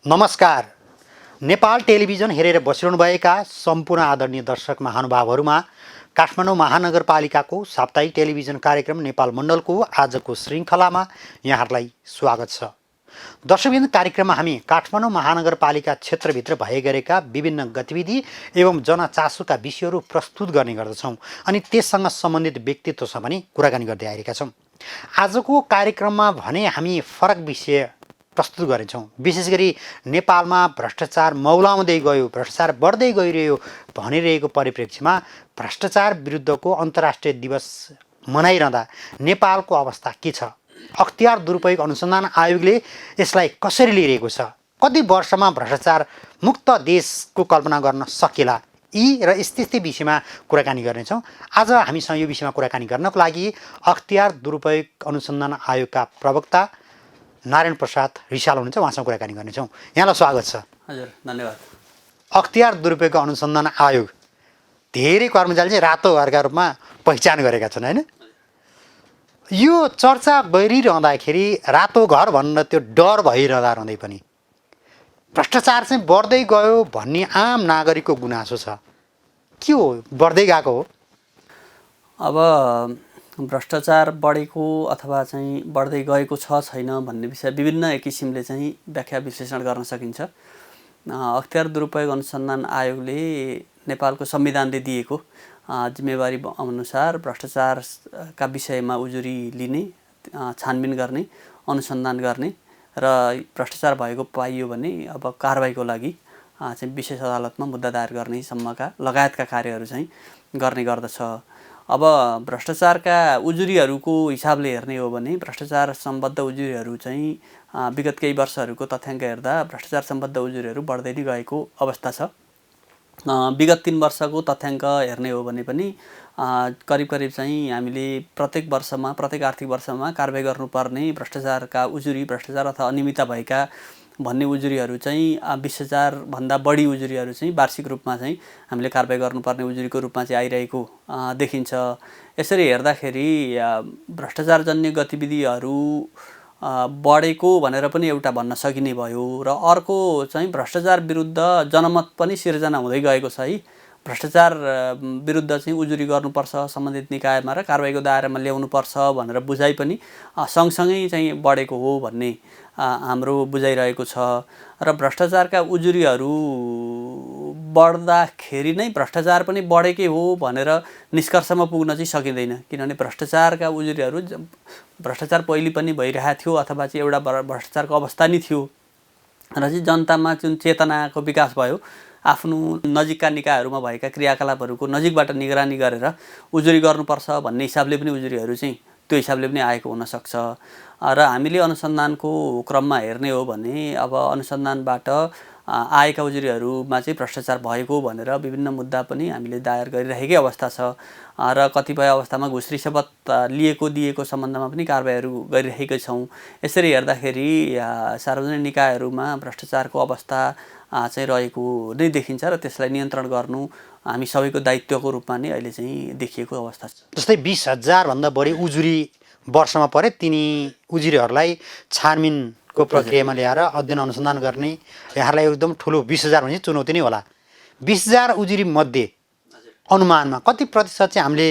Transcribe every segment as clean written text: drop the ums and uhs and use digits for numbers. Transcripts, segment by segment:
नमस्कार। नेपाल टेलिभिजन हेरेर बसिरहनुभएका सम्पूर्ण आदरणीय दर्शक महानुभावहरूमा काठमाडौँ महानगरपालिकाको साप्ताहिक टेलिभिजन कार्यक्रम नेपाल मण्डलको आजको श्रृङ्खलामा यहाँहरूलाई स्वागत छ। दर्शकवृन्द, कार्यक्रममा हामी काठमाडौँ महानगरपालिका क्षेत्रभित्र भए गरेका विभिन्न गतिविधि एवं जनचासोका विषयहरू प्रस्तुत गर्ने गर्दछौँ अनि त्यससँग सम्बन्धित व्यक्तित्वसँग पनि कुराकानी गर्दै आइरहेका छौँ। आजको कार्यक्रममा भने हामी फरक विषय प्रस्तुत गरेछौँ। विशेष गरी नेपालमा भ्रष्टाचार मौलाउँदै गयो, भ्रष्टाचार बढ्दै गइरह्यो भनिरहेको परिप्रेक्ष्यमा भ्रष्टाचार विरुद्धको अन्तर्राष्ट्रिय दिवस मनाइरहँदा नेपालको अवस्था के छ, अख्तियार दुरुपयोग अनुसन्धान आयोगले यसलाई कसरी लिइरहेको छ, कति वर्षमा भ्रष्टाचार मुक्त देशको कल्पना गर्न सकिएला, यी र यस्तै विषयमा कुराकानी गर्नेछौँ। आज हामीसँग यो विषयमा कुराकानी गर्नको लागि अख्तियार दुरुपयोग अनुसन्धान आयोगका प्रवक्ता नारायण प्रसाद रिसाल हुनुहुन्छ, उहाँसँग कुराकानी गर्नेछौँ। यहाँलाई स्वागत छ। हजुर, धन्यवाद। अख्तियार दुरुपयोग अनुसन्धान आयोग धेरै कर्मचारीले चाहिँ रातो घरका रूपमा पहिचान गरेका छन्, होइन? यो चर्चा गरिरहँदाखेरि रातो घर भनेर त्यो डर भइरहँदै पनि भ्रष्टाचार चाहिँ बढ्दै गयो भन्ने आम नागरिकको गुनासो छ। के हो, बढ्दै गएको हो? अब भ्रष्टाचार बढेको अथवा चाहिँ बढ्दै गएको छ छैन भन्ने विषय विभिन्न किसिमले चाहिँ व्याख्या विश्लेषण गर्न सकिन्छ। अख्तियार दुरुपयोग अनुसन्धान आयोगले नेपालको संविधानले दिएको जिम्मेवारी अनुसार भ्रष्टाचारका विषयमा उजुरी लिने, छानबिन गर्ने, अनुसन्धान गर्ने र भ्रष्टाचार भएको पाइयो भने अब कारबाहीको लागि चाहिँ विशेष अदालतमा मुद्दा दायर गर्ने सम्मका लगायतका कार्यहरू चाहिँ गर्ने गर्दछ। अब भ्रष्टाचारका उजुरीहरूको हिसाबले हेर्ने हो भने भ्रष्टाचार सम्बद्ध उजुरीहरू चाहिँ विगत केही वर्षहरूको तथ्याङ्क हेर्दा भ्रष्टाचार सम्बद्ध उजुरीहरू बढ्दै नै गएको अवस्था छ। विगत 3 वर्षको तथ्याङ्क हेर्ने हो भने पनि करिब चाहिँ हामीले प्रत्येक वर्षमा, प्रत्येक आर्थिक वर्षमा कारबाही गर्नुपर्ने भ्रष्टाचारका उजुरी, भ्रष्टाचार अथवा अनियमितता भएका भन्ने उजुरीहरू चाहिँ 20,000 भन्दा बढी उजुरीहरू चाहिँ वार्षिक रूपमा चाहिँ हामीले कारबाही गर्नुपर्ने उजुरीको रूपमा चाहिँ आइरहेको देखिन्छ। यसरी हेर्दाखेरि भ्रष्टाचारजन्य गतिविधिहरू बढेको भनेर पनि एउटा भन्न सकिने भयो र अर्को चाहिँ भ्रष्टाचार विरुद्ध जनमत पनि सिर्जना हुँदै गएको छ है। भ्रष्टाचार विरुद्ध चाहिँ उजुरी गर्नुपर्छ सम्बन्धित निकायमा र कारबाहीको दायरामा ल्याउनुपर्छ भनेर बुझाइ पनि सँगसँगै चाहिँ बढेको हो भन्ने हाम्रो बुझाइरहेको छ। र भ्रष्टाचारका उजुरीहरू बढ्दाखेरि नै भ्रष्टाचार पनि बढेकै हो भनेर निष्कर्षमा पुग्न चाहिँ सकिँदैन, किनभने भ्रष्टाचारका उजुरीहरू भ्रष्टाचार पहिले पनि भइरहेको थियो अथवा चाहिँ एउटा भ्रष्टाचारको अवस्था नै थियो र चाहिँ जनतामा जुन चेतनाको विकास भयो, आफ्नो नजिकका निकायहरूमा भएका क्रियाकलापहरूको नजिकबाट निगरानी गरेर उजुरी गर्नुपर्छ भन्ने हिसाबले पनि उजुरीहरू चाहिँ त्यो हिसाबले पनि आएको हुनसक्छ। र हामीले अनुसन्धानको क्रममा हेर्ने हो भने अब अनुसन्धानबाट आएका उजुरीहरूमा चाहिँ भ्रष्टाचार भएको भनेर विभिन्न मुद्दा पनि हामीले दायर गरिरहेकै अवस्था छ र कतिपय अवस्थामा घुस रिश्वत लिएको दिएको सम्बन्धमा पनि कारबाहीहरू गरिरहेकै छौँ। यसरी हेर्दाखेरि सार्वजनिक निकायहरूमा भ्रष्टाचारको अवस्था चाहिँ रहेको नै देखिन्छ र त्यसलाई नियन्त्रण गर्नु हामी सबैको दायित्वको रूपमा नै अहिले चाहिँ देखिएको अवस्था छ। जस्तै 20,000 भन्दा बढी उजुरी वर्षमा परे, तिनी उजुरीहरूलाई छानबिनको प्रक्रियामा ल्याएर अध्ययन अनुसन्धान गर्ने यहाँलाई एकदम ठुलो 20,000 भने चुनौती नै होला। 20,000 उजुरी मध्ये अनुमानमा कति प्रतिशत चाहिँ हामीले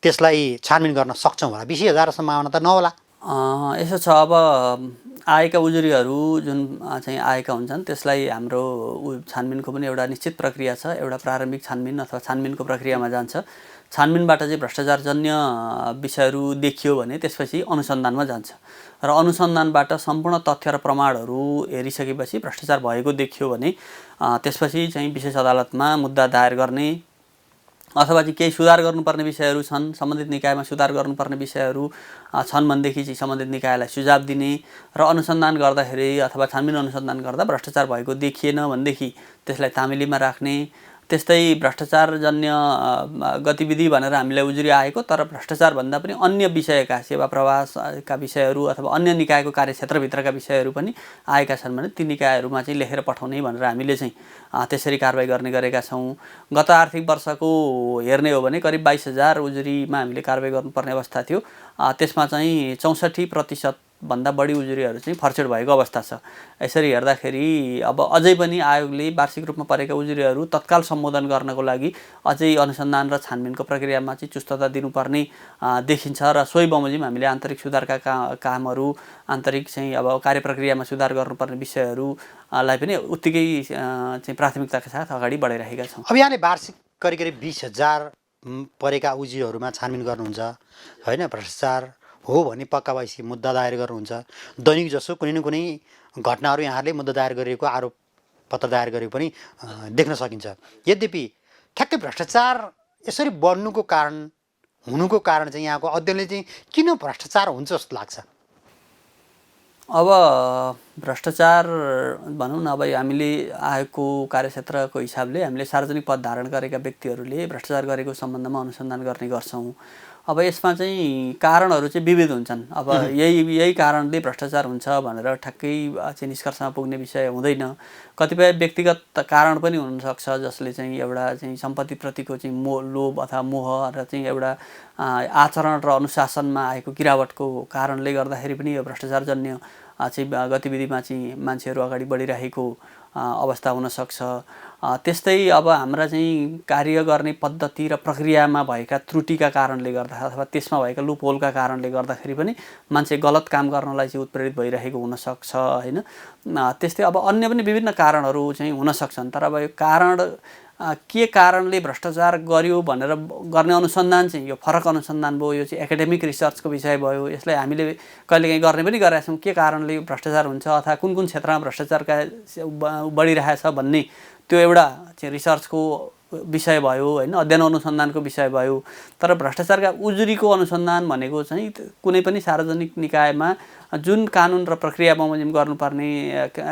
त्यसलाई छानबिन गर्न सक्छौँ होला? 20,000 सम्भावना त नहोला। यसो छ, अब आएका उजुरीहरू जुन चाहिँ आएका हुन्छन् त्यसलाई हाम्रो छानबिनको पनि एउटा निश्चित प्रक्रिया छ। एउटा प्रारम्भिक छानबिन अथवा छानबिनको प्रक्रियामा जान्छ। छानबिनबाट चाहिँ भ्रष्टाचारजन्य विषयहरू देखियो भने त्यसपछि अनुसन्धानमा जान्छ र अनुसन्धानबाट सम्पूर्ण तथ्य र प्रमाणहरू हेरिसकेपछि भ्रष्टाचार भएको देखियो भने त्यसपछि चाहिँ विशेष अदालतमा मुद्दा दायर गर्ने अथवा चाहिँ केही सुधार गर्नुपर्ने विषयहरू छन्, सम्बन्धित निकायमा सुधार गर्नुपर्ने विषयहरू छन् भनेदेखि चाहिँ सम्बन्धित निकायलाई सुझाव दिने र अनुसन्धान गर्दाखेरि अथवा छानबिन अनुसन्धान गर्दा भ्रष्टाचार भएको देखिएन भनेदेखि त्यसलाई तामेलीमा राख्ने। त्यस्तै भ्रष्टाचारजन्य गतिविधि भनेर हामीलाई उजुरी आएको तर भ्रष्टाचारभन्दा पनि अन्य विषयका सेवा प्रवासका विषयहरू अथवा अन्य निकायको कार्यक्षेत्रभित्रका विषयहरू पनि आएका छन् भने ती निकायहरूमा चाहिँ लेखेर पठाउने भनेर हामीले चाहिँ त्यसरी कारबाही गर्ने गरेका छौँ। गत आर्थिक वर्षको हेर्ने हो भने करिब 22,000 उजुरीमा हामीले कारबाही गर्नुपर्ने अवस्था थियो। त्यसमा चाहिँ 64% भन्दा बढी उजुरीहरू चाहिँ फर्चेट भएको अवस्था छ। यसरी हेर्दाखेरि अब अझै पनि आयोगले वार्षिक रूपमा परेका उजुरीहरू तत्काल सम्बोधन गर्नको लागि अझै अनुसन्धान र छानबिनको प्रक्रियामा चाहिँ चुस्तता दिनुपर्ने देखिन्छ र सोही बमोजिम हामीले आन्तरिक सुधारका कामहरू, आन्तरिक चाहिँ अब कार्यप्रक्रियामा सुधार गर्नुपर्ने विषयहरूलाई पनि उत्तिकै चाहिँ प्राथमिकताका साथ अगाडि बढाइरहेका छौँ। अब यहाँले वार्षिक करिब 20,000 परेका उजुरीहरूमा छानबिन गर्नुहुन्छ होइन, भ्रष्टाचार हो भने पक्का भएपछि मुद्दा दायर गर्नुहुन्छ। दैनिक जसो कुनै न कुनै घटनाहरू यहाँले मुद्दा दायर गरिएको, आरोप पत्र दायर गरेको पनि देख्न सकिन्छ। यद्यपि ठ्याक्कै भ्रष्टाचार यसरी बढ्नुको कारण, हुनुको कारण चाहिँ यहाँको अध्ययनले चाहिँ किन भ्रष्टाचार हुन्छ जस्तो लाग्छ? अब भ्रष्टाचार भनौँ न, अब हामीले आयोगको कार्यक्षेत्रको हिसाबले हामीले सार्वजनिक पद धारण गरेका व्यक्तिहरूले भ्रष्टाचार गरेको सम्बन्धमा अनुसन्धान गर्ने गर्छौँ। अब यसमा चाहिँ कारणहरू चाहिँ विविध हुन्छन्। अब यही कारणले भ्रष्टाचार हुन्छ भनेर ठ्याक्कै चाहिँ निष्कर्षमा पुग्ने विषय हुँदैन। कतिपय व्यक्तिगत कारण पनि हुनसक्छ जसले चाहिँ एउटा चाहिँ सम्पत्तिप्रतिको चाहिँ लोभ अथवा मोह र चाहिँ एउटा आचरण र अनुशासनमा आएको गिरावटको कारणले गर्दाखेरि पनि यो भ्रष्टाचारजन्य चाहिँ गतिविधिमा चाहिँ मान्छेहरू अगाडि बढिरहेको अवस्था हुनसक्छ। त्यस्तै अब हाम्रा चाहिँ कार्य गर्ने पद्धति र प्रक्रियामा भएका त्रुटिका कारणले गर्दा अथवा त्यसमा भएका लुपहोलका कारणले गर्दाखेरि पनि मान्छे गलत काम गर्नलाई चाहिँ उत्प्रेरित भइरहेको हुनसक्छ होइन। त्यस्तै अब अन्य पनि विभिन्न कारणहरू चाहिँ हुनसक्छन्। तर अब यो कारण के कारणले भ्रष्टाचार गर्यो भनेर गर्ने अनुसन्धान चाहिँ यो फरक अनुसन्धान भयो, यो चाहिँ एकाडेमिक रिसर्चको विषय भयो। यसलाई हामीले कहिलेकाहीँ गर्ने पनि गरेका छौँ। के कारणले भ्रष्टाचार हुन्छ अथवा कुन कुन क्षेत्रमा भ्रष्टाचारका बढिरहेछ भन्ने त्यो एउटा चाहिँ रिसर्चको विषय भयो होइन, अध्ययन अनुसन्धानको विषय भयो। तर भ्रष्टाचारका उजुरीको अनुसन्धान भनेको चाहिँ कुनै पनि सार्वजनिक निकायमा जुन कानुन र प्रक्रिया बमोजिम गर्नुपर्ने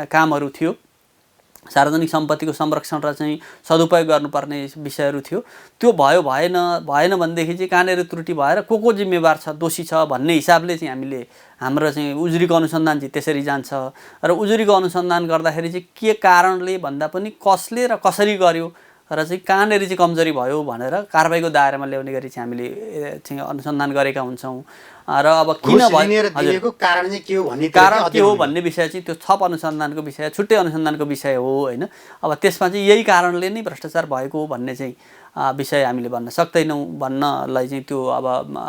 कामहरू थियो, सार्वजनिक सम्पत्तिको संरक्षण र चाहिँ सदुपयोग गर्नुपर्ने विषयहरू थियो, त्यो भएन भनेदेखि चाहिँ कहाँनिर त्रुटि भएर को जिम्मेवार छ, दोषी छ भन्ने हिसाबले चाहिँ हामीले हाम्रो चाहिँ उजुरीको अनुसन्धान चाहिँ त्यसरी जान्छ। र उजुरीको अनुसन्धान गर्दाखेरि चाहिँ के कारणले भन्दा पनि कसले र कसरी गर्यो र चाहिँ कहाँनिर चाहिँ कमजोरी भयो भनेर कारबाहीको दायरामा ल्याउने गरी चाहिँ हामीले चाहिँ अनुसन्धान गरेका हुन्छौँ। र अब किन भएको कारण चाहिँ के हो भन्ने कारण के हो भन्ने विषय चाहिँ त्यो थप अनुसन्धानको विषय, छुट्टै अनुसन्धानको विषय हो होइन। अब त्यसमा चाहिँ यही कारणले नै भ्रष्टाचार भएको हो भन्ने चाहिँ विषय हामीले भन्न सक्दैनौँ। भन्नलाई चाहिँ त्यो अब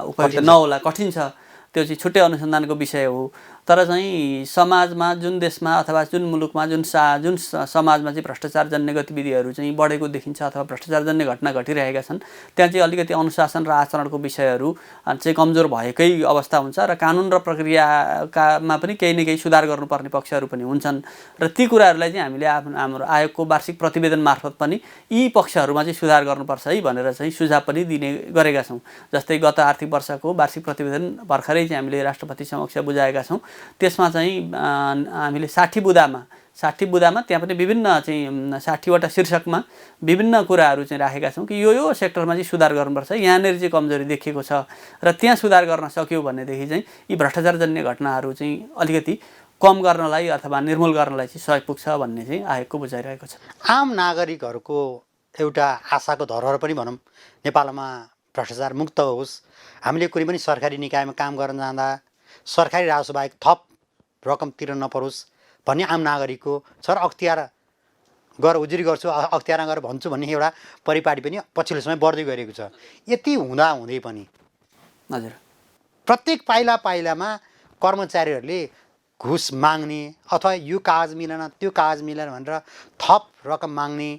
उपयुक्त नहोला, कठिन छ। त्यो चाहिँ छुट्टै अनुसन्धानको विषय हो। तर चाहिँ समाजमा जुन देशमा अथवा जुन मुलुकमा जुन समाजमा चाहिँ भ्रष्टाचारजन्य गतिविधिहरू चाहिँ बढेको देखिन्छ अथवा भ्रष्टाचारजन्य घटना घटिरहेका छन्, त्यहाँ चाहिँ अलिकति अनुशासन र आचरणको विषयहरू चाहिँ कमजोर भएकै अवस्था हुन्छ र कानुन र प्रक्रियामा पनि केही न केही सुधार गर्नुपर्ने पक्षहरू पनि हुन्छन्। र ती कुराहरूलाई चाहिँ हामीले हाम्रो आयोगको वार्षिक प्रतिवेदन मार्फत पनि यी पक्षहरूमा चाहिँ सुधार गर्नुपर्छ है भनेर चाहिँ सुझाव पनि दिने गरेका छौँ। जस्तै गत आर्थिक वर्षको वार्षिक प्रतिवेदन भर्खरै चाहिँ हामीले राष्ट्रपति समक्ष बुझाएका छौँ। त्यसमा चाहिँ हामीले 60 बुदामा त्यहाँ पनि विभिन्न चाहिँ 60वटा शीर्षकमा विभिन्न कुराहरू चाहिँ राखेका छौँ कि यो सेक्टरमा चाहिँ सुधार गर्नुपर्छ, यहाँनिर चाहिँ कमजोरी देखिएको छ र त्यहाँ सुधार गर्न सक्यो भनेदेखि चाहिँ यी भ्रष्टाचारजन्य घटनाहरू चाहिँ अलिकति कम गर्नलाई अथवा निर्मूल गर्नलाई चाहिँ सहयोग पुग्छ भन्ने चाहिँ आयोगको बुझाइरहेको छ। आम नागरिकहरूको एउटा आशाको धरोहर पनि भनौँ, नेपालमा भ्रष्टाचार मुक्त होस्, हामीले कुनै पनि सरकारी निकायमा काम गर्न जाँदा सरकारी राजस्व बाहेक थप रकम तिर्न नपरोस् भन्ने आम नागरिकको छ र अख्तियार गर उजुरी गर्छु, अख्तियार गरेर भन्छु भन्ने एउटा परिपाटी पनि पछिल्लो समय बढ्दै गएको छ। यति हुँदै पनि हजुर प्रत्येक पाइलामा कर्मचारीहरूले घुस माग्ने अथवा यो कागज मिलेन त्यो कागज मिलेन भनेर थप रकम माग्ने,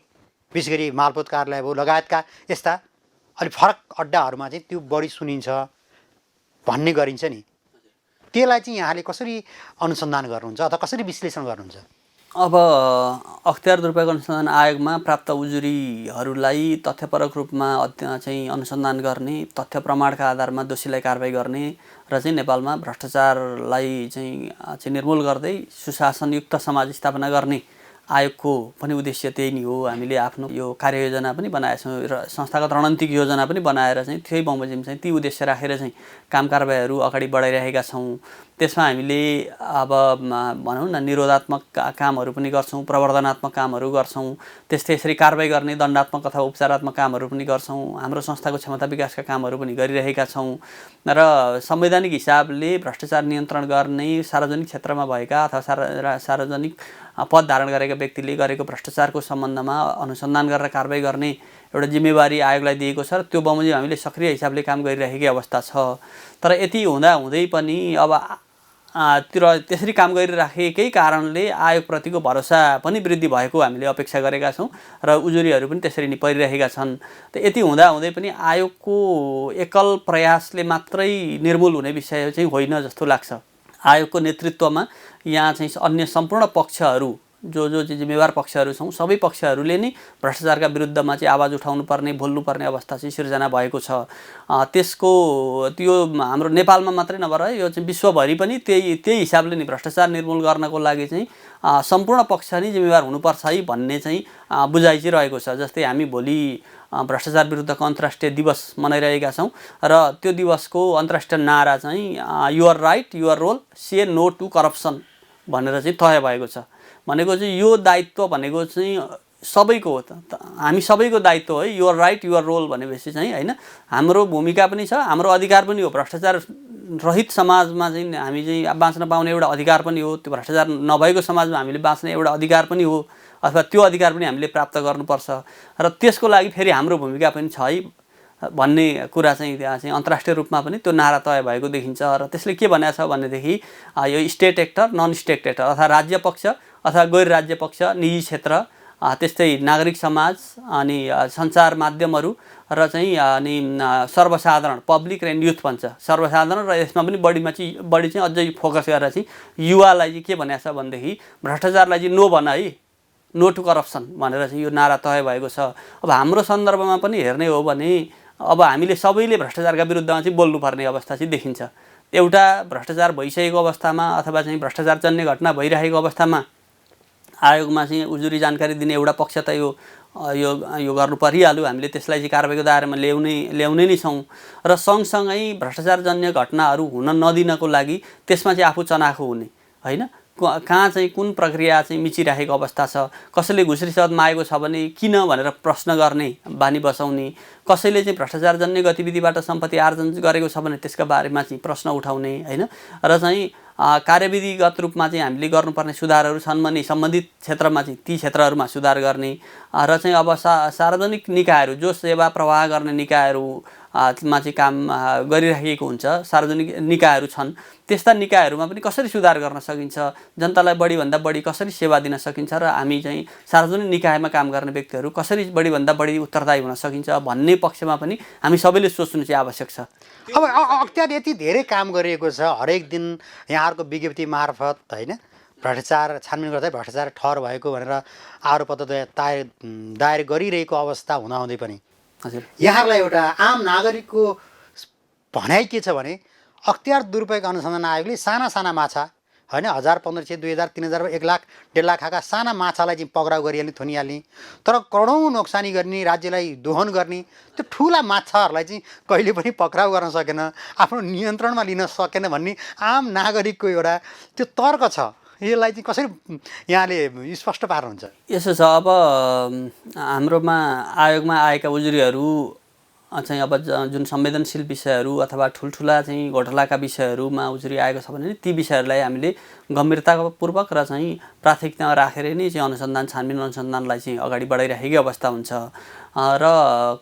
विशेष गरी मालपोत कार्यालय भयो लगायतका यस्ता अलिक फरक अड्डाहरूमा चाहिँ त्यो बढी सुनिन्छ भन्ने गरिन्छ नि। त्यसलाई चाहिँ यहाँले कसरी अनुसन्धान गर्नुहुन्छ अथवा कसरी विश्लेषण गर्नुहुन्छ? अब अख्तियार दुरुपयोग अनुसन्धान आयोगमा प्राप्त उजुरीहरूलाई तथ्यपरक रूपमा चाहिँ अनुसन्धान गर्ने, तथ्य प्रमाणका आधारमा दोषीलाई कारबाही गर्ने र चाहिँ नेपालमा भ्रष्टाचारलाई चाहिँ निर्मूल गर्दै सुशासनयुक्त समाज स्थापना गर्ने आयोगको पनि उद्देश्य त्यही नै हो। हामीले आफ्नो यो कार्ययोजना पनि बनाएका छौँ र संस्थागत रणनीतिक योजना पनि बनाएर चाहिँ त्यही बमोजिम चाहिँ ती उद्देश्य राखेर चाहिँ काम कारबाहीहरू अगाडि बढाइरहेका छौँ। त्यसमा हामीले अब भनौँ न निरोधात्मक कामहरू पनि गर्छौँ, प्रवर्धनात्मक कामहरू गर्छौँ, त्यस्तै यसरी कारबाही गर्ने दण्डात्मक अथवा उपचारात्मक कामहरू पनि गर्छौँ। हाम्रो संस्थाको क्षमता विकासका कामहरू पनि गरिरहेका छौँ र संवैधानिक हिसाबले भ्रष्टाचार नियन्त्रण गर्ने सार्वजनिक क्षेत्रमा भएका अथवा सार्वजनिक पद धारण गरेका व्यक्तिले गरेको भ्रष्टाचारको सम्बन्धमा अनुसन्धान गरेर कारबाही गर्ने एउटा जिम्मेवारी आयोगलाई दिएको छ र त्यो बमोजिम हामीले सक्रिय हिसाबले काम गरिरहेकै अवस्था छ। तर यति हुँदै पनि अब त्यसरी काम गरिराखेकै कारणले आयोगप्रतिको भरोसा पनि वृद्धि भएको हामीले अपेक्षा गरेका छौँ र उजुरीहरू पनि त्यसरी नै परिरहेका छन्। त यति हुँदै पनि आयोगको एकल प्रयासले मात्रै निर्मूल हुने विषय चाहिँ होइन जस्तो लाग्छ। आयोगको नेतृत्वमा यहाँ चाहिँ अन्य सम्पूर्ण पक्षहरू जो जिम्मेवार पक्षहरू छौँ सबै पक्षहरूले नै भ्रष्टाचारका विरुद्धमा चाहिँ आवाज उठाउनुपर्ने बोल्नुपर्ने अवस्था चाहिँ सिर्जना भएको छ। त्यसको त्यो हाम्रो नेपालमा मात्रै नभएर यो चाहिँ विश्वभरि पनि त्यही हिसाबले नै भ्रष्टाचार निर्मूल गर्नको लागि चाहिँ सम्पूर्ण पक्ष नै जिम्मेवार हुनुपर्छ है भन्ने चाहिँ बुझाइ चाहिँ रहेको छ। जस्तै हामी भोलि भ्रष्टाचार विरुद्धको अन्तर्राष्ट्रिय दिवस मनाइरहेका छौँ र त्यो दिवसको अन्तर्राष्ट्रिय नारा चाहिँ your right your role say no to corruption भनेर चाहिँ तय भएको छ। भनेको चाहिँ यो दायित्व भनेको चाहिँ सबैको हो, हामी सबैको दायित्व है। युवर राइट युवर रोल भनेपछि चाहिँ होइन हाम्रो भूमिका पनि छ, हाम्रो अधिकार पनि हो। भ्रष्टाचार रहित समाजमा चाहिँ हामी चाहिँ बाँच्न पाउने एउटा अधिकार पनि हो, त्यो भ्रष्टाचार नभएको समाजमा हामीले बाँच्ने एउटा अधिकार पनि हो, अथवा त्यो अधिकार पनि हामीले प्राप्त गर्नुपर्छ र त्यसको लागि फेरि हाम्रो भूमिका पनि छ है भन्ने कुरा चाहिँ त्यहाँ चाहिँ अन्तर्राष्ट्रिय रूपमा पनि त्यो नारा तय भएको देखिन्छ। र त्यसले के भनेको छ भनेदेखि यो state actor non state actor अथवा राज्य पक्ष अथवा गैर राज्य पक्ष, निजी क्षेत्र, त्यस्तै नागरिक समाज अनि सञ्चार माध्यमहरू र चाहिँ अनि सर्वसाधारण पब्लिक एन्ड युथ भन्छ सर्वसाधारण र यसमा पनि बढी चाहिँ अझै फोकस गरेर चाहिँ युवालाई चाहिँ के भनेको छ भनेदेखि भ्रष्टाचारलाई चाहिँ नो भन है, नो टु करप्सन भनेर चाहिँ यो नारा तय भएको छ। अब हाम्रो सन्दर्भमा पनि हेर्ने हो भने अब हामीले सबैले भ्रष्टाचारका विरुद्धमा चाहिँ बोल्नुपर्ने अवस्था चाहिँ देखिन्छ। एउटा भ्रष्टाचार भइसकेको अवस्थामा अथवा चाहिँ भ्रष्टाचारजन्य घटना भइरहेको अवस्थामा आयोगमा चाहिँ उजुरी जानकारी दिने एउटा पक्ष त यो गर्नु परिहाल्यो। हामीले त्यसलाई चाहिँ कारबाहीको दायरामा ल्याउने नै छौँ र सँगसँगै भ्रष्टाचारजन्य घटनाहरू हुन नदिनको लागि त्यसमा चाहिँ आफू चनाखो हुने होइन, कहाँ चाहिँ कुन प्रक्रिया चाहिँ मिचिरहेको अवस्था छ, कसैले घुस रिश्वत मागेको छ भने किन भनेर प्रश्न गर्ने बानी बसाउने, कसैले चाहिँ भ्रष्टाचारजन्य गतिविधिबाट सम्पत्ति आर्जन गरेको छ भने त्यसका बारेमा चाहिँ प्रश्न उठाउने होइन र चाहिँ कार्यविधिगत रूपमा चाहिँ हामीले गर्नुपर्ने सुधारहरू छन् भने सम्बन्धित क्षेत्रमा चाहिँ ती क्षेत्रहरूमा सुधार गर्ने र चाहिँ अब सार्वजनिक निकायहरू जो सेवा प्रवाह गर्ने निकायहरू मा चाहिँ काम गरिरहेको हुन्छ, सार्वजनिक निकायहरू छन्, त्यस्ता निकायहरूमा पनि कसरी सुधार गर्न सकिन्छ, जनतालाई बढीभन्दा बढी कसरी सेवा दिन सकिन्छ र हामी चाहिँ सार्वजनिक निकायमा काम गर्ने व्यक्तिहरू कसरी बढीभन्दा बढी उत्तरदायी हुन सकिन्छ भन्ने पक्षमा पनि हामी सबैले सोच्नु चाहिँ आवश्यक छ। अब अख्तियार यति धेरै काम गरिएको छ, हरेक दिन यहाँहरूको विज्ञप्ति मार्फत होइन भ्रष्टाचार छानबिन गर्दै भ्रष्टाचार ठहर भएको भनेर आरोपपत्र दायर गरिरहेको अवस्था हुँदाहुँदै पनि हजुर यहाँहरूलाई एउटा आम नागरिकको भनाइ के छ भने अख्तियार दुरुपयोग अनुसन्धान आयोगले साना साना माछा होइन 1000, 1500, 2000, 3000, 1 लाख 1.5 लाख खाका साना माछालाई चाहिँ पक्राउ गरिहाल्ने थुनिहाल्ने, तर करोडौँ नोक्सानी गर्ने, राज्यलाई दोहन गर्ने त्यो ठुला माछाहरूलाई चाहिँ कहिले पनि पक्राउ गर्न सकेन, आफ्नो नियन्त्रणमा लिन सकेन भन्ने आम नागरिकको एउटा त्यो तर्क छ। यसलाई चाहिँ कसरी यहाँले स्पष्ट पार्नुहुन्छ? यसो छ, अब हाम्रोमा आयोगमा आएका उजुरीहरू चाहिँ अब जुन संवेदनशील विषयहरू अथवा ठुल्ठुला चाहिँ घोटालाका विषयहरूमा उजुरी आएको छ भने ती विषयहरूलाई हामीले गम्भीरतापूर्वक र चाहिँ प्राथमिकता राखेर नै चाहिँ अनुसन्धान छानबिन अनुसन्धानलाई चाहिँ अगाडि बढाइरहेकै अवस्था हुन्छ र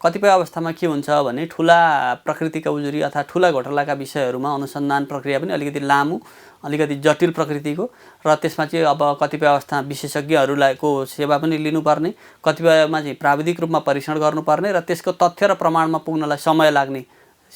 कतिपय अवस्थामा के हुन्छ भने ठुला प्रकृतिका उजुरी अथवा ठुला घोटालाका विषयहरूमा अनुसन्धान प्रक्रिया पनि अलिकति लामो, अलिकति जटिल प्रकृतिको र त्यसमा चाहिँ अब कतिपय अवस्थामा विशेषज्ञहरूको सेवा पनि लिनुपर्ने, कतिपयमा चाहिँ प्राविधिक रूपमा परीक्षण गर्नुपर्ने र त्यसको तथ्य र प्रमाणमा पुग्नलाई समय लाग्ने,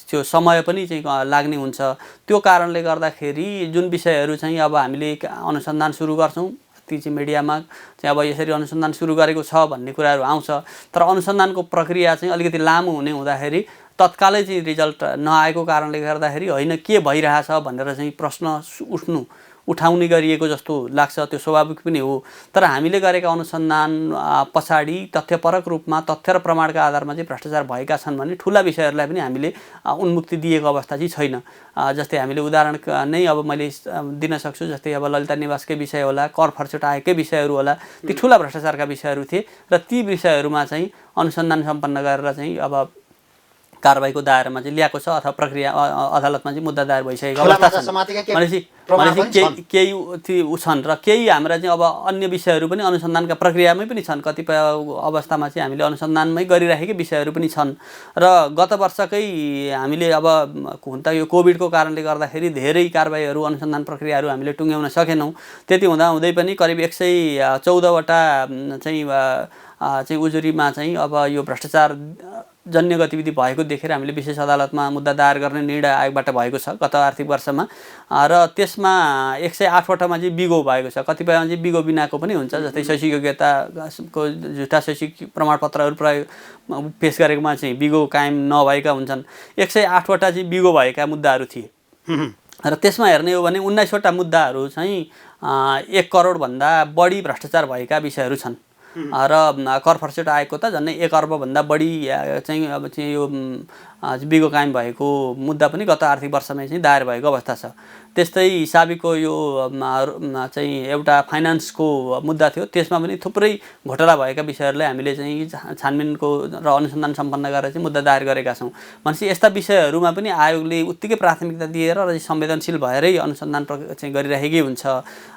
त्यो समय पनि चाहिँ लाग्ने हुन्छ। त्यो कारणले गर्दाखेरि जुन विषयहरू चाहिँ अब हामीले अनुसन्धान सुरु गर्छौँ ती चाहिँ मिडियामा चाहिँ अब यसरी अनुसन्धान सुरु गरेको छ भन्ने कुराहरू आउँछ, तर अनुसन्धानको प्रक्रिया चाहिँ अलिकति लामो हुने हुँदाखेरि तत्कालै चाहिँ रिजल्ट नआएको कारणले गर्दाखेरि होइन के भइरहेछ भनेर चाहिँ प्रश्न उठाउने गरिएको जस्तो लाग्छ, त्यो स्वाभाविक पनि हो। तर हामीले गरेका अनुसन्धान पछाडि तथ्यपरक रूपमा तथ्य र प्रमाणका आधारमा चाहिँ भ्रष्टाचार भएका छन् भने ठुला विषयहरूलाई पनि हामीले उन्मुक्ति दिएको अवस्था चाहिँ छैन। जस्तै हामीले उदाहरण नै अब मैले दिन सक्छु, जस्तै अब ललिता निवासकै विषय होला, कर फर्चोट आयोगकै विषयहरू होला, ती ठुला भ्रष्टाचारका विषयहरू थिए र ती विषयहरूमा चाहिँ अनुसन्धान सम्पन्न गरेर चाहिँ अब कारबाहीको दायरामा चाहिँ ल्याएको छ अथवा प्रक्रिया अदालतमा चाहिँ मुद्दा दायर भइसकेको अवस्था छ। भनेपछि केही छन् र केही हाम्रा चाहिँ अब अन्य विषयहरू पनि अनुसन्धानका प्रक्रियामै पनि छन्। कतिपय अवस्थामा चाहिँ हामीले अनुसन्धानमै गरिरहेकै विषयहरू पनि छन् र गत वर्षकै हामीले अब हुन त यो कोभिडको कारणले गर्दाखेरि धेरै कारबाहीहरू अनुसन्धान प्रक्रियाहरू हामीले टुङ्ग्याउन सकेनौँ। त्यति हुँदै पनि करिब 114वटा चाहिँ उजुरीमा चाहिँ अब यो भ्रष्टाचार जन्य गतिविधि भएको देखेर हामीले विशेष अदालतमा मुद्दा दायर गर्ने निर्णय आयोगबाट भएको छ गत आर्थिक वर्षमा। र त्यसमा 108वटामा चाहिँ बिगो भएको छ। कतिपयमा चाहिँ बिगो बिनाको पनि हुन्छ, जस्तै शैक्षिक योग्यताको झुटा शैक्षिक प्रमाणपत्रहरू प्रयोग पेश गरेकोमा चाहिँ बिगो कायम नभएका हुन्छन्। 108वटा चाहिँ बिगो भएका मुद्दाहरू थिए र त्यसमा हेर्ने हो भने 19वटा मुद्दाहरू चाहिँ 1 करोडभन्दा बढी भ्रष्टाचार भएका विषयहरू छन् र कर फर्चोट आएको त झन्डै 1 अर्बभन्दा बढी चाहिँ अब चाहिँ यो बिगो कायम भएको मुद्दा पनि गत आर्थिक वर्षमै चाहिँ दायर भएको अवस्था छ। त्यस्तै हिसाबीको यो चाहिँ एउटा फाइनान्सको मुद्दा थियो, त्यसमा पनि थुप्रै घोटाला भएका विषयहरूलाई हामीले चाहिँ छानबिनको र अनुसन्धान सम्पन्न गरेर चाहिँ मुद्दा दायर गरेका छौँ। भनेपछि यस्ता विषयहरूमा पनि आयोगले उत्तिकै प्राथमिकता दिएर र संवेदनशील भएरै अनुसन्धान चाहिँ गरिरहेकै हुन्छ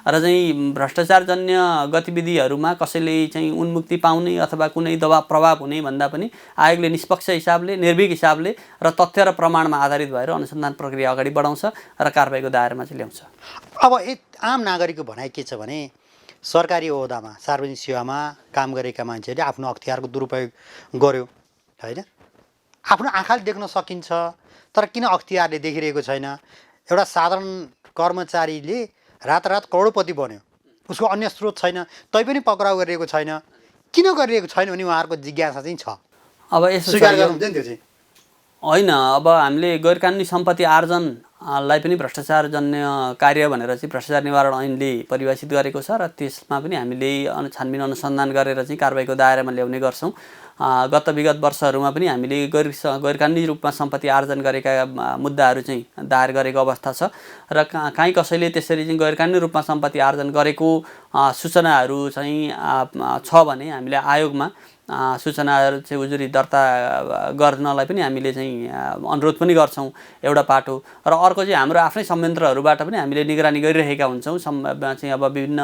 र चाहिँ भ्रष्टाचारजन्य गतिविधिहरूमा कसैले चाहिँ उन्मुक्ति पाउने अथवा कुनै दबाब प्रभाव हुने भन्दा पनि आयोगले निष्पक्ष हिसाबले, निर्भीक हिसाबले र तथ्य र प्रमाणमा आधारित भएर अनुसन्धान प्रक्रिया अगाडि बढाउँछ र कारबाहीको दायरामा चाहिँ ल्याउँछ। अब आम नागरिकको भनाइ के छ भने सरकारी ओहदामा सार्वजनिक सेवामा काम गरेका मान्छेहरूले आफ्नो अख्तियारको दुरुपयोग गर्यो होइन, आफ्नो आँखाले देख्न सकिन्छ, तर किन अख्तियारले देखिरहेको छैन? एउटा साधारण कर्मचारीले रातारात करोडपति बन्यो, उसको अन्य स्रोत छैन, तैपनि पक्राउ गरिरहेको छैन, किन गरिरहेको छैन भने उहाँहरूको जिज्ञासा चाहिँ छ। अब यसो स्वीकार गर्नुहुन्छ नि त्यो चाहिँ होइन। अब हामीले गैर कानुनी सम्पत्ति आर्जनलाई पनि भ्रष्टाचारजन्य कार्य भनेर चाहिँ भ्रष्टाचार निवारण ऐनले परिभाषित गरेको छ र त्यसमा पनि हामीले छानबिन अनुसन्धान गरेर चाहिँ कारबाहीको दायरामा ल्याउने गर्छौँ। गत विगत वर्षहरूमा पनि हामीले गैर कानुनी रूपमा सम्पत्ति आर्जन गरेका मुद्दाहरू चाहिँ दायर गरेको अवस्था छ र काहीँ कसैले त्यसरी चाहिँ गैर कानुनी रूपमा सम्पत्ति आर्जन गरेको सूचनाहरू चाहिँ छ भने हामीले आयोगमा सूचनाहरू चाहिँ उजुरी दर्ता गर्नलाई पनि हामीले चाहिँ अनुरोध पनि गर्छौँ एउटा पाटो। र अर्को चाहिँ हाम्रो आफ्नै संयन्त्रहरूबाट पनि हामीले निगरानी गरिरहेका हुन्छौँ। चाहिँ अब विभिन्न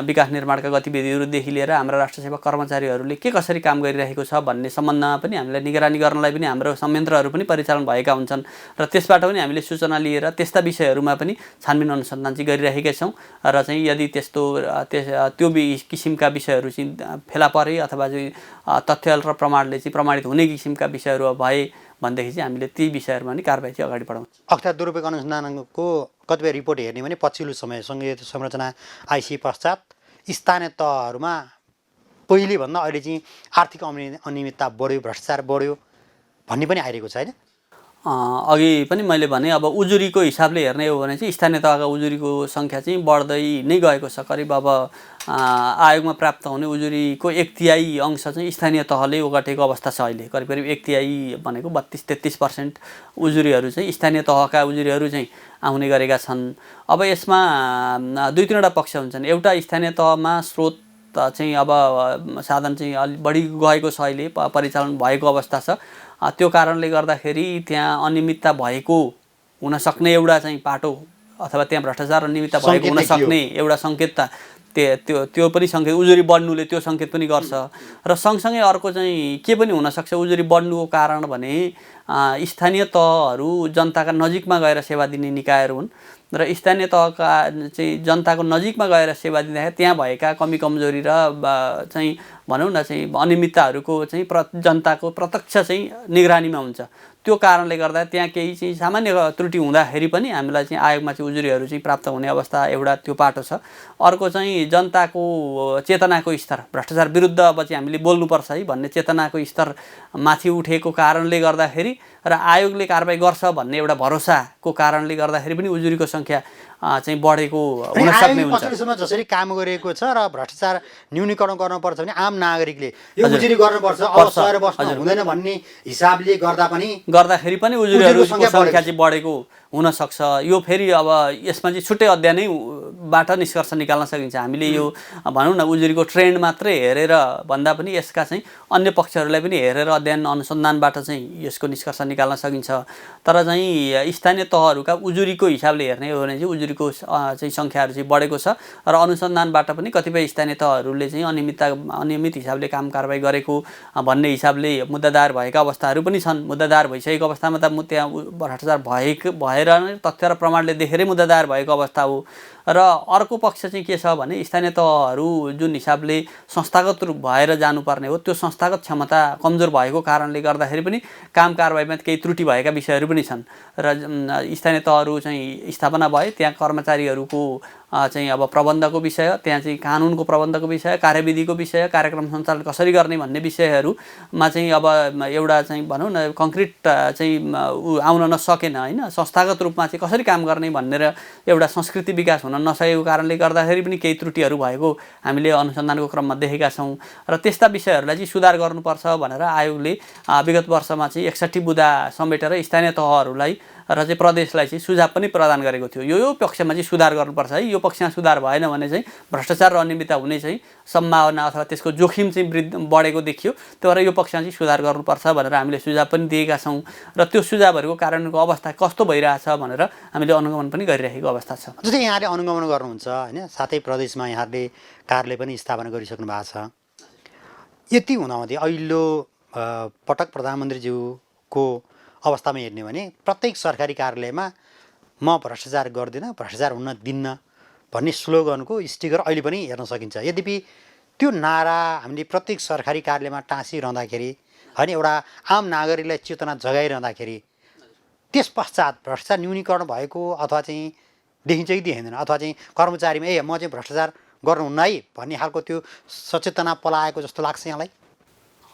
विकास निर्माणका गतिविधिहरूदेखि लिएर हाम्रा राष्ट्र सेवा कर्मचारीहरूले के कसरी काम गरिरहेको छ भन्ने सम्बन्धमा पनि हामीलाई निगरानी गर्नलाई पनि हाम्रो संयन्त्रहरू पनि परिचालन भएका हुन्छन् र त्यसबाट पनि हामीले सूचना लिएर त्यस्ता विषयहरूमा पनि छानबिन अनुसन्धान चाहिँ गरिरहेका छौँ। र चाहिँ यदि त्यो किसिमका विषयहरू चाहिँ फेला परे अथवा चाहिँ तथ्य र प्रमाणले चाहिँ प्रमाणित हुने किसिमका विषयहरू भए भनेदेखि चाहिँ हामीले ती विषयहरूमा पनि कारबाही चाहिँ अगाडि बढाउँछौँ। अख्तियार दुरुपयोग अनुसन्धानको कतिपय रिपोर्ट हेर्ने भने पछिल्लो समय सङ्घीय संरचना आइसके पश्चात स्थानीय तहहरूमा पहिलेभन्दा अहिले चाहिँ आर्थिक अनियमितता बढ्यो, भ्रष्टाचार बढ्यो भन्ने पनि आइरहेको छ होइन। अघि पनि मैले भने अब उजुरीको हिसाबले हेर्ने हो भने चाहिँ स्थानीय तहका उजुरीको सङ्ख्या चाहिँ बढ्दै नै गएको छ। करिब अब आयोगमा प्राप्त हुने उजुरीको 1/3 अंश चाहिँ स्थानीय तहले ओगटेको अवस्था छ अहिले। करिब 1/3 भनेको 32-33% उजुरीहरू चाहिँ स्थानीय तहका उजुरीहरू चाहिँ आउने गरेका छन्। अब यसमा 2-3वटा पक्ष हुन्छन्। एउटा स्थानीय तहमा स्रोत चाहिँ अब साधन चाहिँ अलि बढी गएको छ, अहिले परिचालन भएको अवस्था छ। त्यो कारणले गर्दाखेरि त्यहाँ अनियमितता भएको हुन सक्ने एउटा चाहिँ पाटो अथवा त्यहाँ भ्रष्टाचार अनियमितता भएको हुन सक्ने एउटा सङ्केत त्यो पनि सङ्केत उजुरी बढ्नुले त्यो सङ्केत पनि गर्छ। र सँगसँगै अर्को चाहिँ के पनि हुनसक्छ उजुरी बढ्नुको कारण भने स्थानीय तहहरू जनताका नजिकमा गएर सेवा दिने निकायहरू हुन् र स्थानीय तहका चाहिँ जनताको नजिकमा गएर सेवा दिँदाखेरि त्यहाँ भएका कमी कमजोरी र चाहिँ भनौँ न चाहिँ अनियमितताहरूको चाहिँ जनताको प्रत्यक्ष चाहिँ निगरानीमा हुन्छ। त्यो कारणले गर्दा त्यहाँ केही चाहिँ सामान्य त्रुटि हुँदाखेरि पनि हामीलाई चाहिँ आयोगमा चाहिँ उजुरीहरू चाहिँ प्राप्त हुने अवस्था एउटा त्यो पाटो छ। अर्को चाहिँ जनताको चेतनाको स्तर, भ्रष्टाचार विरुद्ध अब चाहिँ हामीले बोल्नुपर्छ है भन्ने चेतनाको स्तर माथि उठेको कारणले गर्दाखेरि र आयोगले कारबाही गर्छ भन्ने एउटा भरोसाको कारणले गर्दाखेरि पनि उजुरीको सङ्ख्या चाहिँ बढेको हुन सक्ने हुन्छ। पछिसम्म जसरी काम गरिएको छ र भ्रष्टाचार न्यूनीकरण गर्नुपर्छ भने आम नागरिकले यो उजुरी गर्नुपर्छ, अब सहेर बस्नु हुँदैन भन्ने हिसाबले गर्दाखेरि पनि उजुरीहरूको सङ्ख्या चाहिँ बढेको हुन सक्छ। यो फेरि अब यसमा चाहिँ छुट्टै अध्ययनैबाट निष्कर्ष निकाल्न सकिन्छ। हामीले यो भनौँ न उजुरीको ट्रेन्ड मात्रै हेरेर भन्दा पनि यसका चाहिँ अन्य पक्षहरूलाई पनि हेरेर अध्ययन अनुसन्धानबाट चाहिँ यसको निष्कर्ष निकाल्न सकिन्छ। तर चाहिँ स्थानीय तहहरूका उजुरीको हिसाबले हेर्ने हो भने चाहिँ उजुरीको चाहिँ सङ्ख्याहरू चाहिँ बढेको छ र अनुसन्धानबाट पनि कतिपय स्थानीय तहहरूले चाहिँ अनियमित हिसाबले काम कारबाही गरेको भन्ने हिसाबले मुद्दा दायर भएका अवस्थाहरू पनि छन्। मुद्दा दायर भइसकेको अवस्थामा त त्यहाँ भ्रष्टाचार भएर नै तथ्य र प्रमाणले देखेरै मुद्दा दायर भएको अवस्था हो। र अर्को पक्ष चाहिँ के छ भने स्थानीय तहहरू जुन हिसाबले संस्थागत रूप भएर जानुपर्ने हो त्यो संस्थागत क्षमता कमजोर भएको कारणले गर्दाखेरि पनि काम कारबाहीमा केही त्रुटि भएका विषयहरू पनि छन्। र स्थानीय तहहरू चाहिँ स्थापना भए त्यहाँ कर्मचारीहरूको चाहिँ अब प्रबन्धको विषय, त्यहाँ चाहिँ कानुनको प्रबन्धको विषय, कार्यविधिको विषय, कार्यक्रम सञ्चालन कसरी गर्ने भन्ने विषयहरूमा चाहिँ अब एउटा चाहिँ भनौँ न कङ्क्रिट चाहिँ आउन नसकेन होइन। संस्थागत रूपमा चाहिँ कसरी काम गर्ने भनेर एउटा संस्कृति विकास हुन नसकेको कारणले गर्दाखेरि पनि केही त्रुटिहरू भएको हामीले अनुसन्धानको क्रममा देखेका छौँ। र त्यस्ता विषयहरूलाई चाहिँ सुधार गर्नुपर्छ भनेर आयोगले विगत वर्षमा चाहिँ 61 बुँदा समेटेर स्थानीय तहहरूलाई र चाहिँ प्रदेशलाई चाहिँ सुझाव पनि प्रदान गरेको थियो। यो पक्षमा चाहिँ सुधार गर्नुपर्छ है। यो पक्षमा सुधार भएन भने चाहिँ भ्रष्टाचार र अनियमितता हुने चाहिँ सम्भावना अथवा त्यसको जोखिम चाहिँ बढेको देखियो। त्यो भएर यो पक्षमा चाहिँ सुधार गर्नुपर्छ भनेर हामीले सुझाव पनि दिएका छौँ र त्यो सुझावहरूको कार्यान्वयनको अवस्था कस्तो भइरहेछ भनेर हामीले अनुगमन पनि गरिरहेको अवस्था छ। जस्तै यहाँले अनुगमन गर्नुहुन्छ होइन, साथै प्रदेशमा यहाँले कार्यालय पनि स्थापना गरिसक्नु भएको छ। यति हुँदाहुँदै अघिल्लो पटक प्रधानमन्त्रीज्यूको अवस्थामा हेर्ने भने प्रत्येक सरकारी कार्यालयमा म भ्रष्टाचार गर्दिनँ, भ्रष्टाचार हुन दिन्न भन्ने स्लोगनको स्टिकर अहिले पनि हेर्न सकिन्छ। यद्यपि त्यो नारा हामीले प्रत्येक सरकारी कार्यालयमा टाँसिरहँदाखेरि होइन, एउटा आम नागरिकलाई चेतना जगाइरहँदाखेरि त्यस पश्चात भ्रष्टाचार न्यूनीकरण भएको अथवा चाहिँ देखिन्छ कि देखिँदैन, अथवा चाहिँ कर्मचारीमा म चाहिँ भ्रष्टाचार गर्नुहुन्न है भन्ने खालको त्यो सचेतना पलाएको जस्तो लाग्छ यहाँलाई?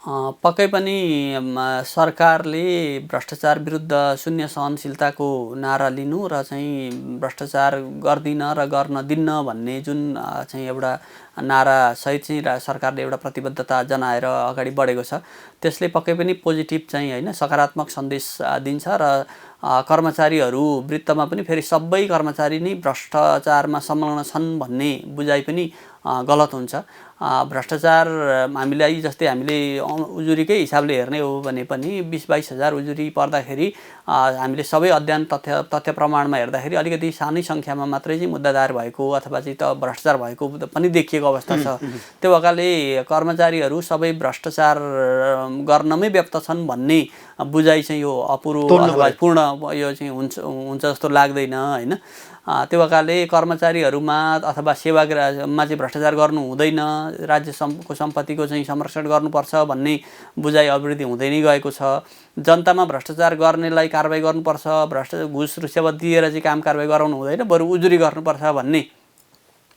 पक्कै पनि सरकारले भ्रष्टाचार विरुद्ध शून्य सहनशीलताको नारा लिनु र चाहिँ भ्रष्टाचार गर्दिन र गर्न दिन्न भन्ने जुन चाहिँ एउटा नारा सहित चाहिँ सरकारले एउटा प्रतिबद्धता जनाएर अगाडि बढेको छ, त्यसले पक्कै पनि पोजिटिभ चाहिँ होइन सकारात्मक सन्देश दिन्छ। र कर्मचारीहरू वृत्तमा पनि फेरि सबै कर्मचारी नै भ्रष्टाचारमा संलग्न छन् भन्ने बुझाइ पनि गलत हुन्छ। भ्रष्टाचार हामीलाई जस्तै हामीले उजुरीकै हिसाबले हेर्ने हो भने पनि 20-22 हजार उजुरी पर्दाखेरि हामीले सबै अध्ययन तथ्य प्रमाणमा हेर्दाखेरि अलिकति सानै सङ्ख्यामा मात्रै चाहिँ मुद्दा दायर भएको अथवा चाहिँ भ्रष्टाचार भएको पनि देखिएको अवस्था छ। त्यो भएकाले कर्मचारीहरू सबै भ्रष्टाचार गर्नमै व्यक्त छन् भन्ने बुझाइ चाहिँ यो अपुरो अथवा पूर्ण यो चाहिँ हुन्छ जस्तो लाग्दैन होइन। त्यो भएकाले कर्मचारीहरूमा अथवा सेवाग्राहीमा चाहिँ भ्रष्टाचार गर्नु हुँदैन, राज्यको सम्पत्तिको चाहिँ संरक्षण गर्नुपर्छ भन्ने बुझाइ अभिवृद्धि हुँदै नै गएको छ। जनतामा भ्रष्टाचार गर्नेलाई कारबाही गर्नुपर्छ, भ्रष्टाचार घुस रुस्यावत दिएर चाहिँ काम कारबाही गराउनु हुँदैन, बरु उजुरी गर्नुपर्छ भन्ने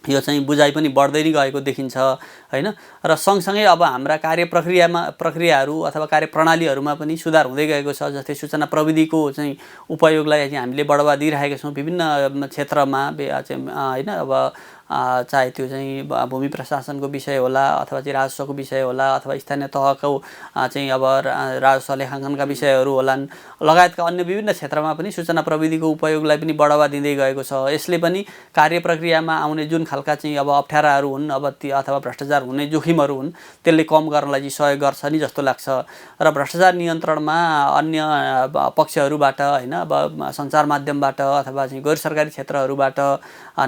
यो चाहिँ बुझाइ पनि बढ्दै नै गएको देखिन्छ होइन। र सँगसँगै अब हाम्रा प्रक्रियाहरू अथवा कार्यप्रणालीहरूमा पनि सुधार हुँदै गएको छ। जस्तै सूचना प्रविधिको चाहिँ उपयोगलाई चाहिँ हामीले बढावा दिइरहेका छौँ विभिन्न क्षेत्रमा होइन। अब चाहे त्यो चाहिँ भूमि प्रशासनको विषय होला अथवा चाहिँ राजस्वको विषय होला अथवा स्थानीय तहको चाहिँ अब राजस्व लेखाङ्कनका विषयहरू होलान् लगायतका अन्य विभिन्न क्षेत्रमा पनि सूचना प्रविधिको उपयोगलाई पनि बढावा दिँदै गएको छ। यसले पनि कार्य प्रक्रियामा आउने जुन खालका चाहिँ अब अप्ठ्याराहरू हुन् अब अथवा भ्रष्टाचार हुने जोखिमहरू हुन् त्यसले कम गर्नलाई चाहिँ सहयोग गर्छ नि जस्तो लाग्छ। र भ्रष्टाचार नियन्त्रणमा अन्य पक्षहरूबाट होइन अब सञ्चार माध्यमबाट अथवा चाहिँ गैर सरकारी क्षेत्रहरूबाट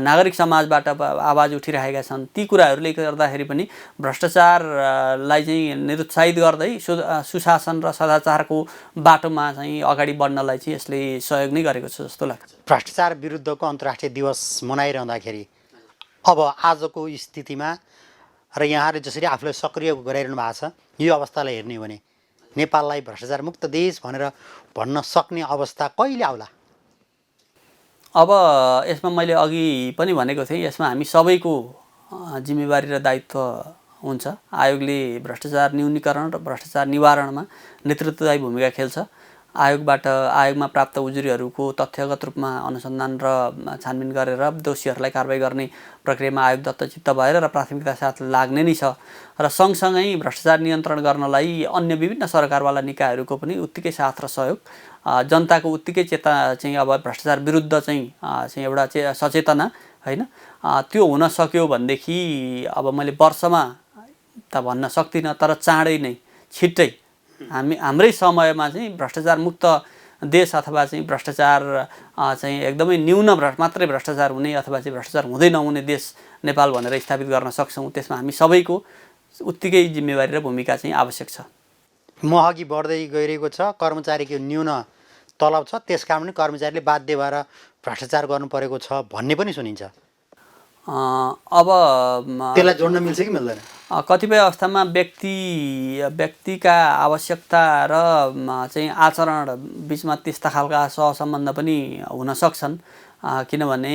नागरिक समाजबाट आवाज उठिरहेका छन्। ती कुराहरूले गर्दाखेरि पनि भ्रष्टाचारलाई चाहिँ निरुत्साहित गर्दै सुशासन र सदाचारको बाटोमा चाहिँ अगाडि बढ्नलाई चाहिँ यसले सहयोग नै गरेको छ जस्तो लाग्छ। भ्रष्टाचार विरुद्धको अन्तर्राष्ट्रिय दिवस मनाइरहँदाखेरि अब आजको स्थितिमा र यहाँले जसरी आफूलाई सक्रिय गराइरहनु भएको छ यो अवस्थालाई हेर्ने हो भने नेपाललाई भ्रष्टाचार मुक्त देश भनेर भन्न सक्ने अवस्था कहिले आउला? अब यसमा मैले अघि पनि भनेको थिएँ, यसमा हामी सबैको जिम्मेवारी र दायित्व हुन्छ। आयोगले भ्रष्टाचार न्यूनीकरण र भ्रष्टाचार निवारणमा नेतृत्वदायी भूमिका खेल्छ। आयोगमा प्राप्त उजुरीहरूको तथ्यगत रूपमा अनुसन्धान र छानबिन गरेर दोषीहरूलाई कारबाही गर्ने प्रक्रियामा आयोग दत्तचित्त भएर र प्राथमिकता साथ लाग्ने नै छ। र सँगसँगै भ्रष्टाचार नियन्त्रण गर्नलाई अन्य विभिन्न सरकारवाला निकायहरूको पनि उत्तिकै साथ र सहयोग, जनताको उत्तिकै चाहिँ अब भ्रष्टाचार विरुद्ध चाहिँ एउटा सचेतना हैन, त्यो हुन सक्यो भनेदेखि अब मैले वर्षमा त भन्न सक्दिनँ, तर चाँडै नै छिट्टै हाम्रै समयमा चाहिँ भ्रष्टाचार मुक्त देश अथवा चाहिँ भ्रष्टाचार चाहिँ एकदमै न्यून मात्रै भ्रष्टाचार हुने अथवा चाहिँ भ्रष्टाचार हुँदै नहुने देश नेपाल भनेर स्थापित गर्न सक्छौँ। त्यसमा हामी सबैको उत्तिकै जिम्मेवारी र भूमिका चाहिँ आवश्यक छ। महँगी बढ्दै गइरहेको छ, कर्मचारीको न्यून तलब छ, त्यसकारण पनि कर्मचारीले बाध्य भएर भ्रष्टाचार गर्नु परेको छ भन्ने पनि सुनिन्छ। अब त्यसलाई जोड्न मिल्छ कि मिल्दैन? कतिपय अवस्थामा व्यक्तिका आवश्यकता र चाहिँ आचरण बिचमा त्यस्ता खालका सहसम्बन्ध पनि हुन सक्छन्। किनभने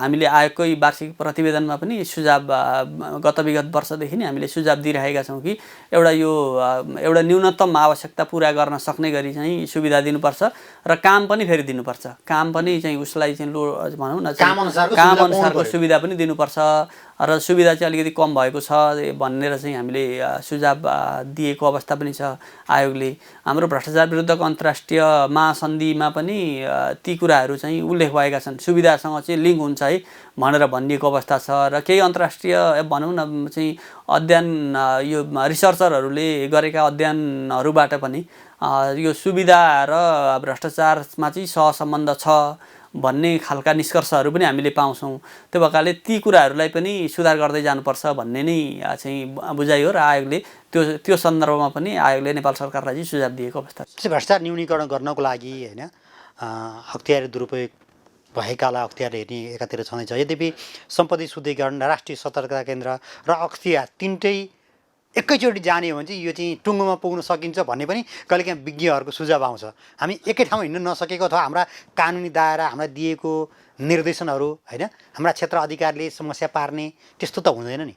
हामीले आयोगकै वार्षिक प्रतिवेदनमा पनि सुझाव गत विगत वर्षदेखि नै हामीले सुझाव दिइरहेका छौँ कि एउटा न्यूनतम आवश्यकता पुरा गर्न सक्ने गरी चाहिँ सुविधा दिनुपर्छ र काम पनि फेरि दिनुपर्छ। काम पनि चाहिँ उसलाई चाहिँ भनौँ न काम अनुसारको सुविधा पनि दिनुपर्छ र सुविधा चाहिँ अलिकति कम भएको छ भनेर चाहिँ हामीले सुझाव दिएको अवस्था पनि छ। आयोगले हाम्रो भ्रष्टाचार विरुद्धको अन्तर्राष्ट्रिय महासन्धिमा पनि ती कुराहरू चाहिँ उल्लेख भएका छन्। सुविधासँग चाहिँ लिङ्क हुन्छ है भनेर भनिएको अवस्था छ र केही अन्तर्राष्ट्रिय भनौँ न चाहिँ अध्ययन यो रिसर्चरहरूले गरेका अध्ययनहरूबाट पनि यो सुविधा र भ्रष्टाचारमा चाहिँ सहसम्बन्ध छ भन्ने खालका निष्कर्षहरू पनि हामीले पाउँछौँ। त्यो भएकाले ती कुराहरूलाई पनि सुधार गर्दै जानुपर्छ भन्ने नै चाहिँ बुझाइ हो र आयोगले त्यो सन्दर्भमा पनि आयोगले नेपाल सरकारलाई चाहिँ सुझाव दिएको अवस्था छ। भ्रष्टाचार न्यूनीकरण गर्नको लागि होइन अख्तियार दुरुपयोग भएकालाई अख्तियार हेर्ने एकातिर छँदैछ। यद्यपि सम्पत्ति शुद्धिकरण, राष्ट्रिय सतर्कता केन्द्र र अख्तियार तिनटै एकैचोटि जाने हो भने चाहिँ यो चाहिँ टुङ्गोमा पुग्न सकिन्छ भन्ने पनि कहिलेकाहीँ विज्ञहरूको सुझाव आउँछ। हामी एकै ठाउँमा हिँड्न नसकेको अथवा हाम्रा कानुनी दायरा, हामीलाई दिएको निर्देशनहरू होइन, हाम्रा क्षेत्र अधिकारीले समस्या पार्ने त्यस्तो त हुँदैन नि।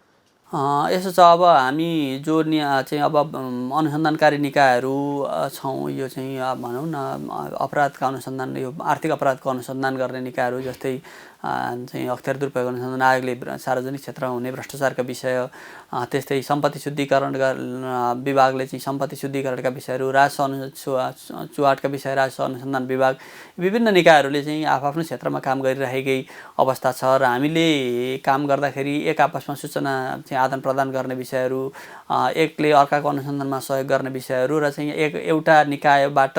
यसो छ, अब हामी जो चाहिँ अब अनुसन्धानकारी निकायहरू छौँ, यो चाहिँ भनौँ न अपराधका अनुसन्धान, यो आर्थिक अपराधको अनुसन्धान गर्ने निकायहरू जस्तै चाहिँ अख्तियार दुरुपयोग अनुसन्धान आयोगले सार्वजनिक क्षेत्रमा हुने भ्रष्टाचारका विषय, त्यस्तै सम्पत्ति शुद्धिकरण विभागले चाहिँ सम्पत्ति शुद्धिकरणका विषयहरू, राजस्व चुहाटका विषय राजस्व अनुसन्धान विभाग, विभिन्न निकायहरूले चाहिँ आफ्नो क्षेत्रमा काम गरिरहेकै अवस्था छ र हामीले काम गर्दाखेरि एक आपसमा सूचना चाहिँ आदान प्रदान गर्ने विषयहरू, एकले अर्काको अनुसन्धानमा सहयोग गर्ने विषयहरू र चाहिँ एउटा निकायबाट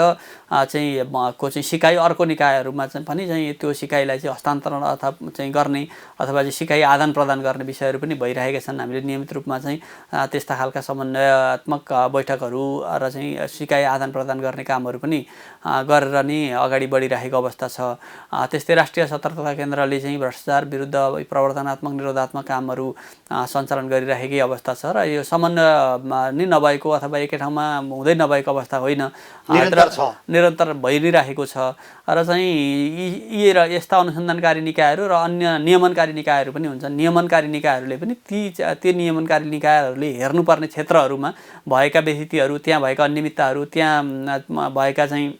चाहिँ सिकाइ अर्को निकायहरूमा चाहिँ पनि चाहिँ त्यो सिकाइलाई चाहिँ हस्तान्तरण अथवा चाहिँ गर्ने अथवा चाहिँ सिकाइ आदान प्रदान गर्ने विषयहरू पनि भइरहेका छन्। हामीले नियमित रूपमा चाहिँ त्यस्ता खालका समन्वयात्मक बैठकहरू र चाहिँ सिकाइ आदान प्रदान गर्ने कामहरू पनि गरेर नै अगाडि बढिरहेको अवस्था छ। त्यस्तै राष्ट्रिय सतर्कता केन्द्रले चाहिँ भ्रष्टाचार विरुद्ध प्रवर्तनात्मक निरोधात्मक कामहरू सञ्चालन गरिरहेकै अवस्था छ र यो समन्वय नै नभएको अथवा एकै ठाउँमा हुँदै नभएको अवस्था होइन, निरन्तर भइ नै रहेको छ र चाहिँ यी र यस्ता अनुसन्धानकारी निकायहरू र अन्य नियमनकारी निकायहरू पनि हुन्छन्। नियमनकारी निकायहरूले पनि त्यो नियमनकारी निकायहरूले हेर्नुपर्ने क्षेत्रहरूमा भएका बेइज्जतीहरू, त्यहाँ भएका अनियमितताहरू, त्यहाँ भएका चाहिँ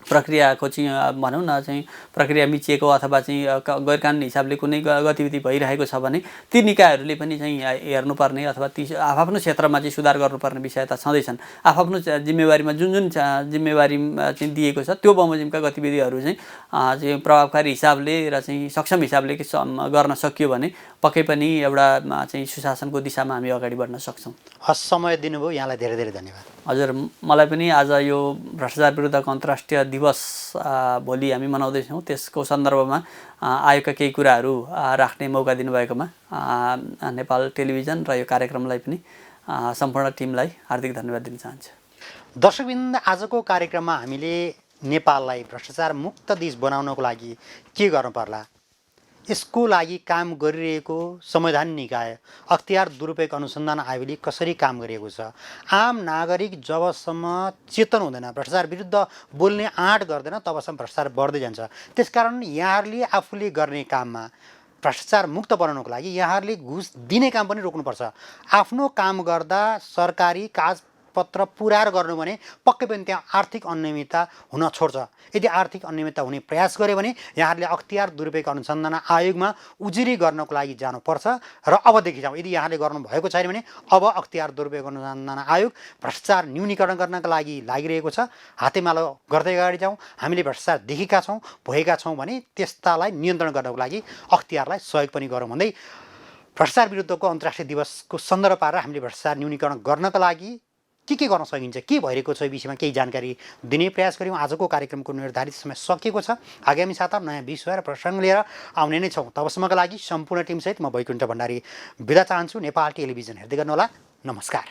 प्रक्रियाको चाहिँ भनौँ न चाहिँ प्रक्रिया मिचिएको अथवा चाहिँ गैरकानुनी हिसाबले कुनै गतिविधि भइरहेको छ भने ती निकायहरूले पनि चाहिँ हेर्नुपर्ने अथवा ती आफ्नो क्षेत्रमा चाहिँ सुधार गर्नुपर्ने विषय त छँदैछन्। आफ्नो जिम्मेवारीमा जुन जिम्मेवारी चाहिँ दिएको छ त्यो बमोजिमका गतिविधिहरू चाहिँ प्रभावकारी हिसाबले र चाहिँ सक्षम हिसाबले गर्न सकियो भने पक्कै पनि एउटा चाहिँ सुशासनको दिशामा हामी अगाडि बढ्न सक्छौँ। हस्, समय दिनुभयो, यहाँलाई धेरै धेरै धन्यवाद। हजुर, मलाई पनि आज यो भ्रष्टाचार विरुद्धको अन्तर्राष्ट्रिय दिवस भोलि हामी मनाउँदैछौँ, त्यसको सन्दर्भमा आयोगका केही कुराहरू राख्ने मौका दिनुभएकोमा नेपाल टेलिभिजन र यो कार्यक्रमलाई पनि सम्पूर्ण टिमलाई हार्दिक धन्यवाद दिन चाहन्छु। दर्शकवृन्द, आजको कार्यक्रममा हामीले नेपाललाई भ्रष्टाचार मुक्त देश बनाउनको लागि के गर्नु पर्ला, यसको लागि काम गरिरहेको संवैधान निकाय अख्तियार दुरुपयोग अनुसन्धान आयोगले कसरी काम गरिएको छ? आम नागरिक जबसम्म चेतन हुँदैन, भ्रष्टाचार विरुद्ध बोल्ने आँट गर्दैन, तबसम्म भ्रष्टाचार बढ्दै जान्छ। त्यसकारण यहाँहरूले आफूले गर्ने काममा भ्रष्टाचार मुक्त बनाउनको लागि यहाँहरूले घुस दिने काम पनि रोक्नुपर्छ। आफ्नो काम गर्दा सरकारी कागजपत्र पुर्याएर गर्नु भने पक्कै पनि त्यहाँ आर्थिक अनियमितता हुन छोड्छ। यदि आर्थिक अनियमितता हुने प्रयास गऱ्यो भने यहाँहरूले अख्तियार दुरुपयोग अनुसन्धान आयोगमा उजुरी गर्नको लागि जानुपर्छ र अबदेखि जाउँ। यदि यहाँले गर्नुभएको छैन भने अब अख्तियार दुरुपयोग अनुसन्धान आयोग भ्रष्टाचार न्यूनीकरण गर्नका लागि लागिरहेको छ। हातेमालो गर्दै अगाडि जाउँ। हामीले भ्रष्टाचार देखेका छौँ, भएका छौँ भने त्यस्तालाई नियन्त्रण गर्नको लागि अख्तियारलाई सहयोग पनि गरौँ भन्दै भ्रष्टाचार विरुद्धको अन्तर्राष्ट्रिय दिवसको सन्दर्भ पारेर हामीले भ्रष्टाचार न्यूनीकरण गर्नका लागि के गर्न सकिन्छ, के भइरहेको छ, यो विषयमा केही जानकारी दिने प्रयास गऱ्यौँ। आजको कार्यक्रमको निर्धारित समय सकिएको छ। आगामी साता नयाँ विषय र प्रसङ्ग लिएर आउने नै छौँ। तबसम्मका लागि सम्पूर्ण टिमसहित म वैकुण्ठ भण्डारी बिदा चाहन्छु। नेपाल टेलिभिजन हेर्दै गर्नुहोला। नमस्कार।